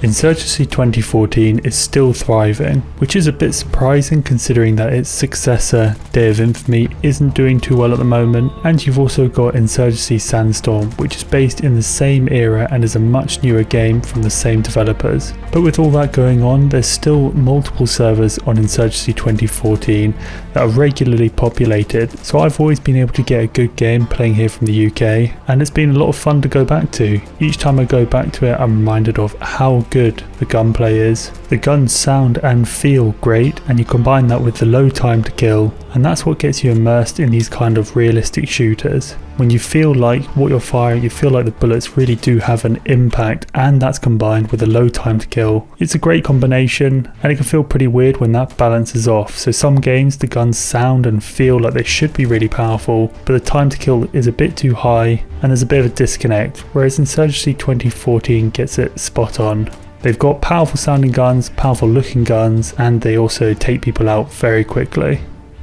Insurgency 2014 is still thriving, which is a bit surprising considering that its successor, Day of Infamy, isn't doing too well at the moment, and you've also got Insurgency Sandstorm, which is based in the same era and is a much newer game from the same developers. But with all that going on, there's still multiple servers on Insurgency 2014 that are regularly populated, so I've always been able to get a good game playing here from the UK, and it's been a lot of fun to go back to. Each time I go back to it, I'm reminded of how good the gunplay is. The guns sound and feel great, and you combine that with the low time to kill, and that's what gets you immersed in these kind of realistic shooters. When you feel like what you're firing, you feel like the bullets really do have an impact, and that's combined with a low time to kill. It's a great combination, and it can feel pretty weird when that balances off. So some games the guns sound and feel like they should be really powerful, but the time to kill is a bit too high and there's a bit of a disconnect, whereas Insurgency 2014 gets it spot on. They've got powerful sounding guns, powerful looking guns, and they also take people out very quickly.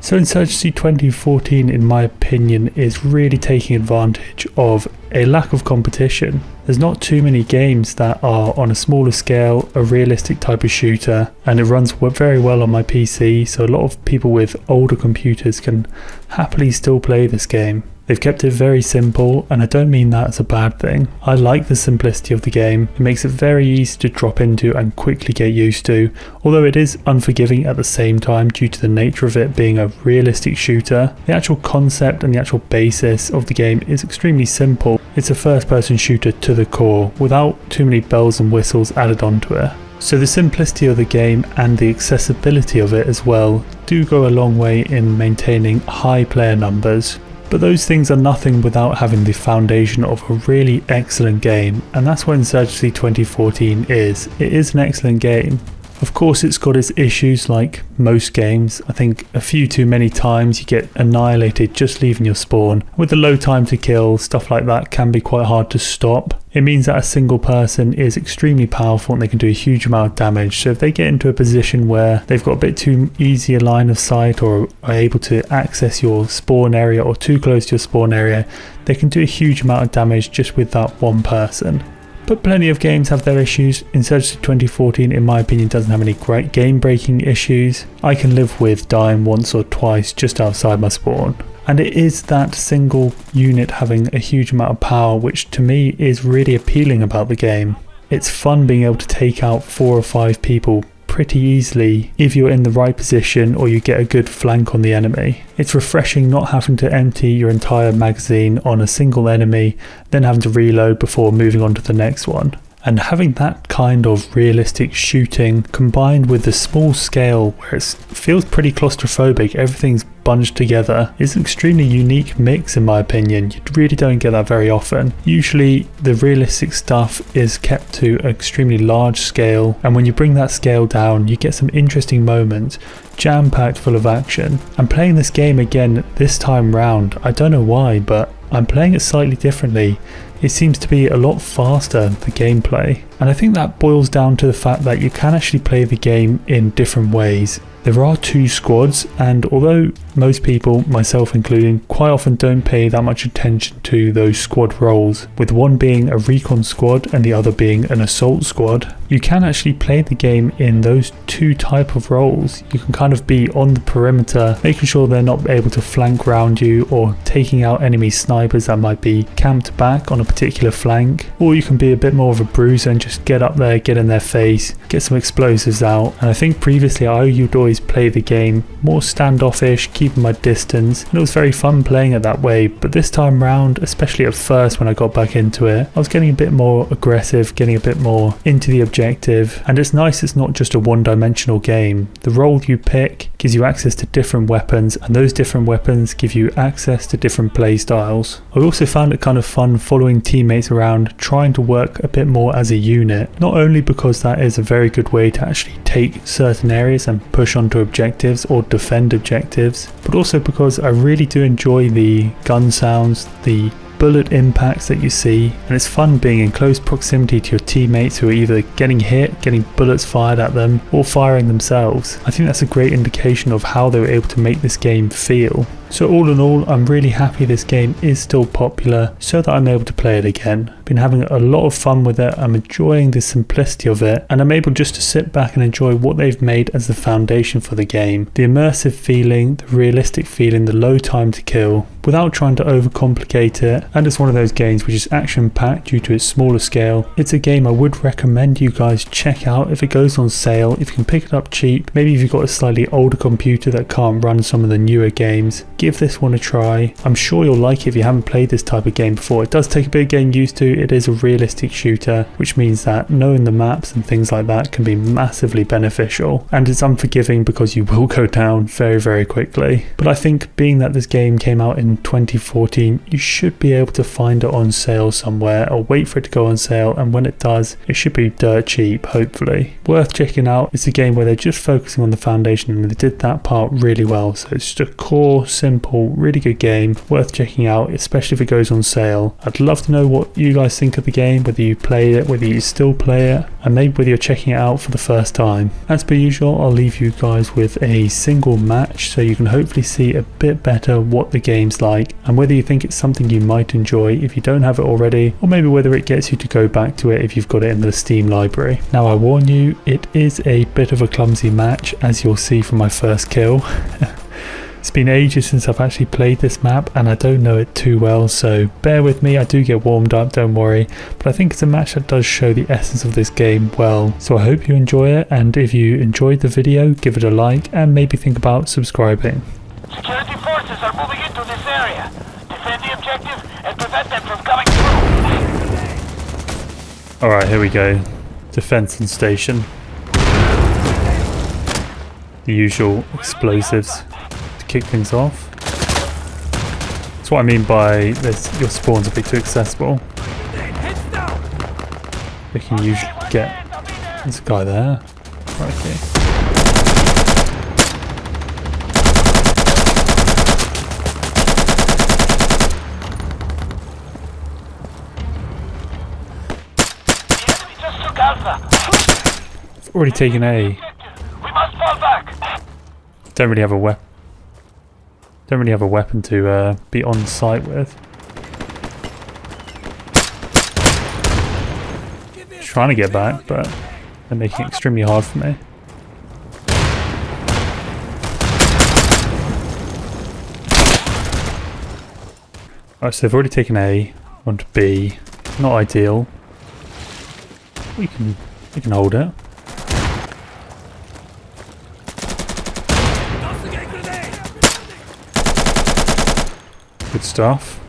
So Insurgency 2014, in my opinion, is really taking advantage of a lack of competition. There's not too many games that are on a smaller scale, a realistic type of shooter, and it runs very well on my PC, so a lot of people with older computers can happily still play this game. They've kept it very simple, and I don't mean that as a bad thing. I like the simplicity of the game. It makes it very easy to drop into and quickly get used to, although it is unforgiving at the same time due to the nature of it being a realistic shooter. The actual concept and the actual basis of the game is extremely simple. It's a first-person shooter to the core, without too many bells and whistles added onto it. So the simplicity of the game and the accessibility of it as well do go a long way in maintaining high player numbers. But those things are nothing without having the foundation of a really excellent game, and that's what Insurgency 2014 is. It is an excellent game. Of course it's got its issues like most games. I think a few too many times you get annihilated just leaving your spawn. With the low time to kill, stuff like that can be quite hard to stop. It means that a single person is extremely powerful and they can do a huge amount of damage. So if they get into a position where they've got a bit too easy a line of sight or are able to access your spawn area or too close to your spawn area, they can do a huge amount of damage just with that one person. But plenty of games have their issues. Insurgency 2014, in my opinion, doesn't have any great game-breaking issues. I can live with dying once or twice just outside my spawn. And it is that single unit having a huge amount of power, which to me is really appealing about the game. It's fun being able to take out 4 or 5 people pretty easily if you're in the right position or you get a good flank on the enemy. It's refreshing not having to empty your entire magazine on a single enemy, then having to reload before moving on to the next one. And having that kind of realistic shooting combined with the small scale where it feels pretty claustrophobic, everything's bunched together, is an extremely unique mix in my opinion. You really don't get that very often. Usually the realistic stuff is kept to an extremely large scale, and when you bring that scale down you get some interesting moments, jam-packed full of action. I'm playing this game again this time round. I don't know why, but I'm playing it slightly differently. It seems to be a lot faster, the gameplay, and I think that boils down to the fact that you can actually play the game in different ways. There are 2 squads, and although most people, myself including, quite often don't pay that much attention to those squad roles, with one being a recon squad and the other being an assault squad, you can actually play the game in those 2 type of roles. You can kind of be on the perimeter, making sure they're not able to flank round you, or taking out enemy snipers that might be camped back on a particular flank, or you can be a bit more of a bruiser and just get up there, get in their face, get some explosives out. And I think previously I would always play the game more standoffish, keeping my distance, and it was very fun playing it that way. But this time round, especially at first when I got back into it, I was getting a bit more aggressive, getting a bit more into the objective, and it's nice it's not just a one-dimensional game. The role you pick gives you access to different weapons, and those different weapons give you access to different play styles. I also found it kind of fun following teammates around, trying to work a bit more as a unit, not only because that is a very good way to actually take certain areas and push onto objectives or defend objectives, but also because I really do enjoy the gun sounds, the bullet impacts that you see, and it's fun being in close proximity to your teammates who are either getting hit, getting bullets fired at them, or firing themselves. I think that's a great indication of how they were able to make this game feel. So all in all, I'm really happy this game is still popular so that I'm able to play it again. Been having a lot of fun with it, I'm enjoying the simplicity of it, and I'm able just to sit back and enjoy what they've made as the foundation for the game. The immersive feeling, the realistic feeling, the low time to kill, without trying to overcomplicate it, and it's one of those games which is action packed due to its smaller scale. It's a game I would recommend you guys check out if it goes on sale, if you can pick it up cheap, maybe if you've got a slightly older computer that can't run some of the newer games. Give this one a try. I'm sure you'll like it if you haven't played this type of game before. It does take a bit of getting used to. It is a realistic shooter, which means that knowing the maps and things like that can be massively beneficial, and it's unforgiving because you will go down very, very quickly. But I think being that this game came out in 2014, you should be able to find it on sale somewhere, or wait for it to go on sale, and when it does, it should be dirt cheap, hopefully. Worth checking out. It's a game where they're just focusing on the foundation, and they did that part really well. So it's just a core, simple, really good game, worth checking out, especially if it goes on sale. I'd love to know what you guys think of the game, whether you played it, whether you still play it, and maybe whether you're checking it out for the first time. As per usual, I'll leave you guys with a single match so you can hopefully see a bit better what the game's like, and whether you think it's something you might enjoy if you don't have it already, or maybe whether it gets you to go back to it if you've got it in the Steam library. Now I warn you, it is a bit of a clumsy match, as you'll see from my first kill. It's been ages since I've actually played this map and I don't know it too well, so bear with me. I do get warmed up, don't worry, but I think it's a match that does show the essence of this game well. So I hope you enjoy it, and if you enjoyed the video, give it a like and maybe think about subscribing. Security forces are moving into this area. Defend the objective and prevent them from coming through. Alright, here we go. Defense and station. The usual explosives to kick things off. That's what I mean by this, your spawn's a bit too accessible. You can usually get... There's a guy there. Okay. I've already taken A. We must fall back. Don't really have a weapon. Don't really have a weapon to be on site with. Trying to get back, but they're making it extremely hard for me. Alright, so they've already taken A, on to B. Not ideal. We can hold it. Good stuff.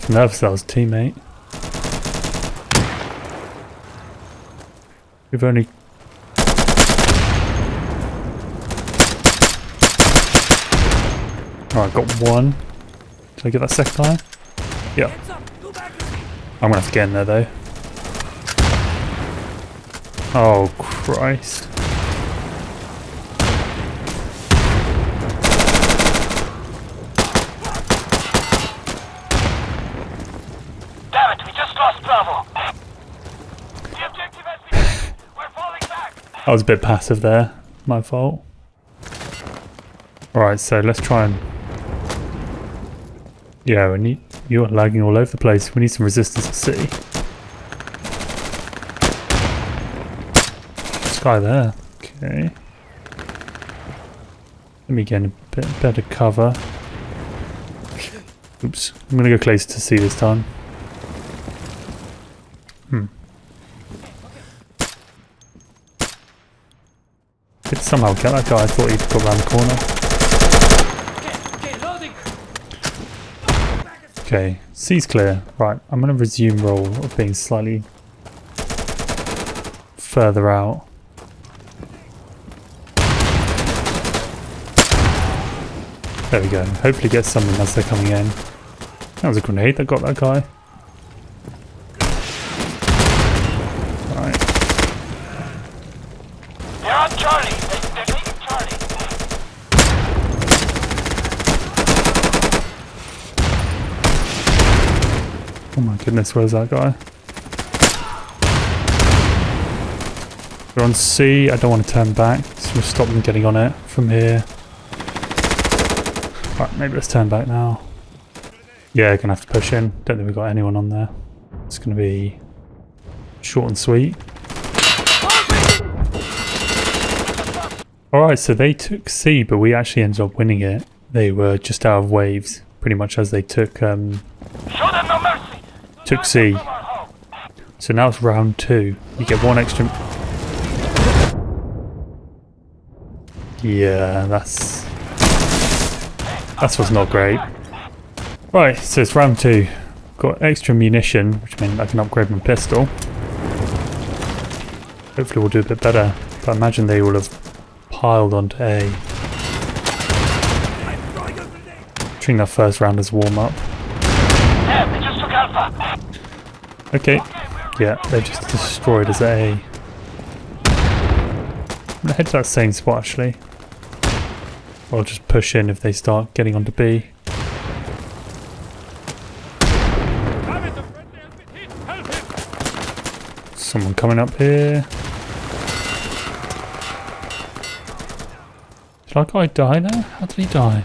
Nervous that was a teammate. We've only... Alright, got one. Did I get that second time? Yeah. I'm gonna have to get in there though. Oh Christ. Damn it, we just lost Bravo. The objective has been hit. We're falling back. I was a bit passive there. My fault. Alright, so let's try and... Yeah, we need... You're lagging all over the place. We need some resistance to C. Guy there. Okay. Let me get a bit better cover. Oops. I'm gonna go closer to C this time. Could somehow get that guy. I thought he'd go around the corner. Okay, C's clear. Right, I'm gonna resume roll of being slightly further out. There we go. Hopefully get something as they're coming in. That was a grenade that got that guy. Right. They're on Charlie. They're taking Charlie. Oh my goodness, where's that guy? We're on C. I don't want to turn back. So we'll stop them getting on it from here. Right, maybe let's turn back now. Yeah, gonna have to push in. Don't think we've got anyone on there. It's gonna be short and sweet. Alright, so they took C, but we actually ended up winning it. They were just out of waves, pretty much as they took Show them no mercy. took C. So now it's round 2. You get one extra. Yeah, that's what's not great. Right, so it's round 2. Got extra munition, which means I can upgrade my pistol. Hopefully we'll do a bit better. But I imagine they will have piled onto A. Treating that first round as warm-up. Yeah, they just took Alpha. Okay. Yeah, they just destroyed us at A. I'm gonna head to that same spot actually. I'll just push in if they start getting onto B. Someone coming up here. Did that guy die there? How did he die?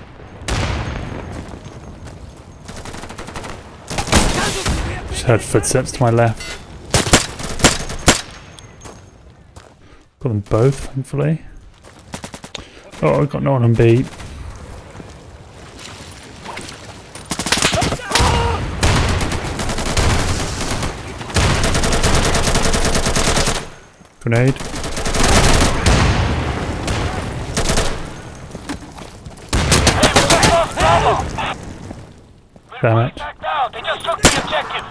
Just heard footsteps to my left. Got them both, thankfully. Oh, I've got no one on B. Grenade. Damn it. They just took the objective.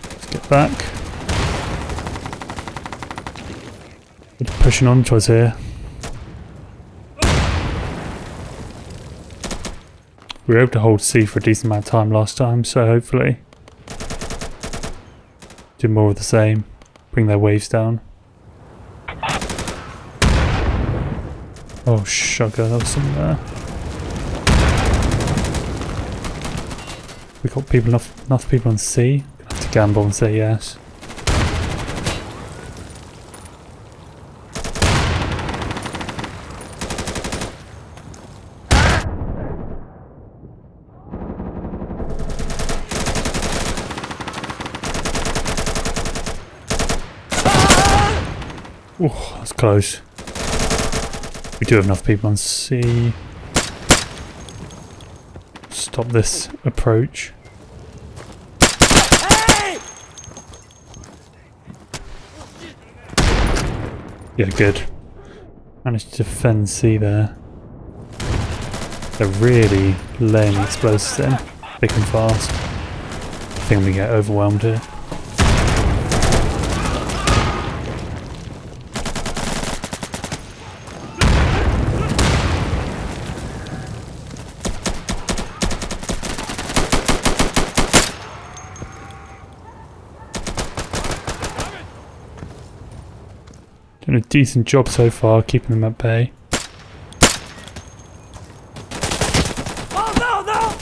Let's get back. We're pushing on towards here. We were able to hold C for a decent amount of time last time, so hopefully do more of the same. Bring their waves down. Oh sugar, there was some there. We got people enough people on C. Gonna have to gamble and say yes. Oh, that's close. We do have enough people on C. Stop this approach. Yeah, good. Managed to defend C there. They're really laying explosives in, thick and fast. I think we get overwhelmed here. Doing a decent job so far, keeping them at bay. Oh no, no!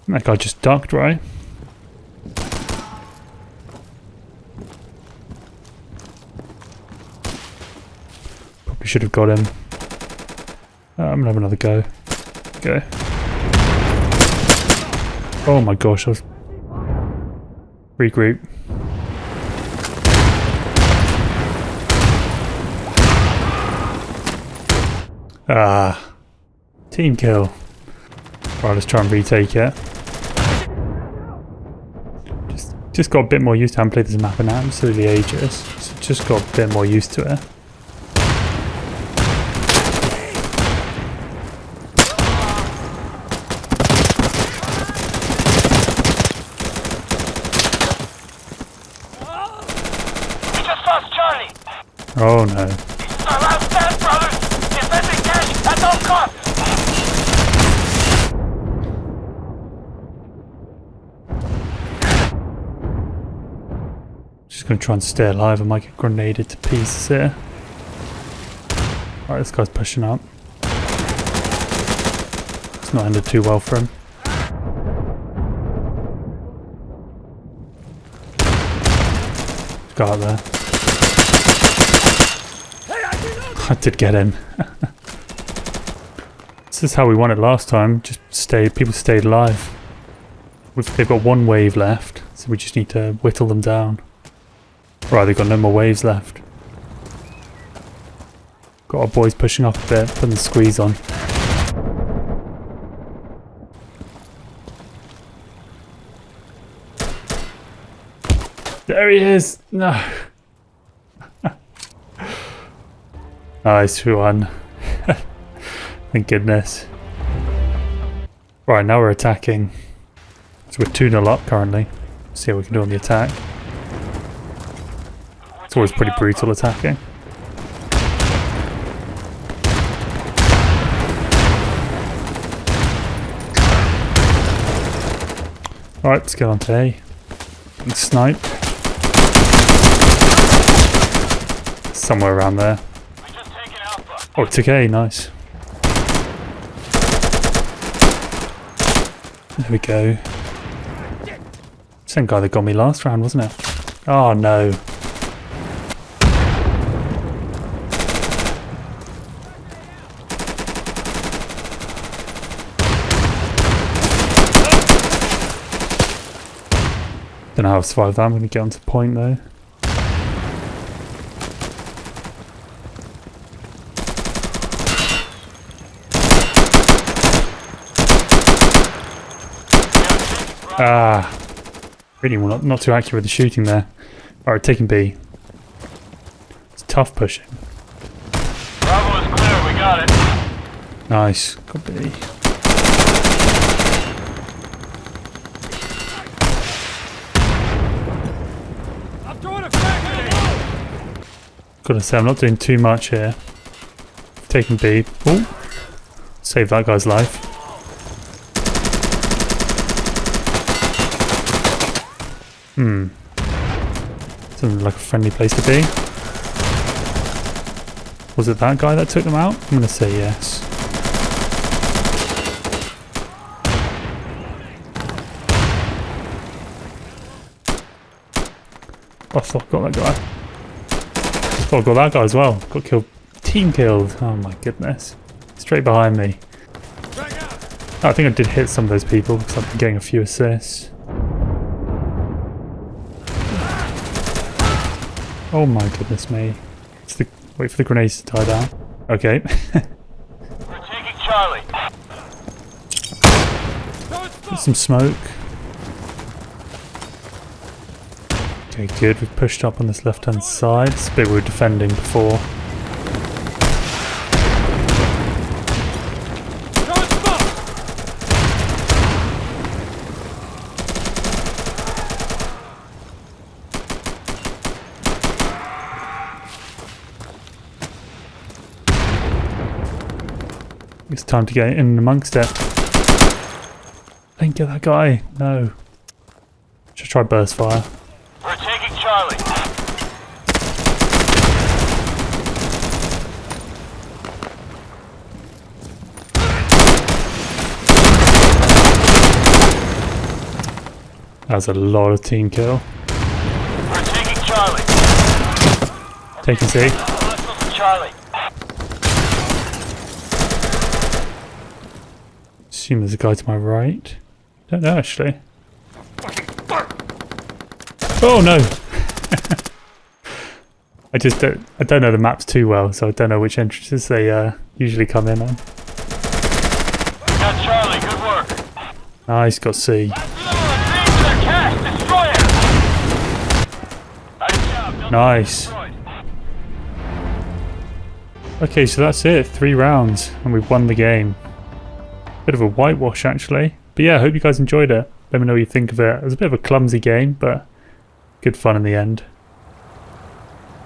That guy just ducked, right? Probably should have got him. I'm gonna have another go. Go. Oh my gosh, I was... Regroup. Ah, team kill. Right, let's try and retake it. Just got a bit more used to having played this map in absolutely ages. So just got a bit more used to it. We just lost Charlie. Oh no. This is our last stand, brothers. Defending cash at all costs. Just gonna try and stay alive. I might get grenaded to pieces here. Alright, this guy's pushing up. It's not ended too well for him. Got out there. I did get him. This is how we won it last time. Just people stayed alive. They've got one wave left, so we just need to whittle them down. Right, they've got no more waves left. Got our boys pushing up a bit, putting the squeeze on. There he is! No! Nice one. Thank goodness. Right, now we're attacking. So we're 2-0 up currently. See how we can do on the attack. It's always pretty brutal attacking. Alright, let's get on to A. And snipe. Somewhere around there. Oh, it took A, nice. There we go. Same guy that got me last round, wasn't it? Oh no. Don't know how I've survived that. I'm going to get onto point though. Ah, really not too accurate with the shooting there. Alright, taking B. It's tough pushing. Bravo is clear, we got it. Nice, got B. I'm doing a frag. Gotta say, I'm not doing too much here. Taking B. Oh, save that guy's life. Sounds like a friendly place to be. Was it that guy that took them out? I'm gonna say yes. Oh, I thought I got that guy. I thought I got that guy as well. Got killed. Team killed. Oh my goodness. Straight behind me. I think I did hit some of those people because I've been getting a few assists. Oh my goodness me. Wait for the grenades to die down. Okay. We're taking Charlie. Get some smoke. Okay, good. We've pushed up on this left-hand side. It's a bit we were defending before. It's time to get in amongst it. I didn't get that guy. No. Should try burst fire. We're taking Charlie. That was a lot of team kill. We're taking Charlie. Taking C. Hostiles to Charlie. Assume there's a guy to my right. Don't know actually. Oh no! I don't know the maps too well, so I don't know which entrances they usually come in on. Got Charlie, good work. Nice, got C. Nice. Okay, so that's it. 3 rounds, and we've won the game. Bit of a whitewash actually. But yeah, I hope you guys enjoyed it. Let me know what you think of it. It was a bit of a clumsy game, but good fun in the end.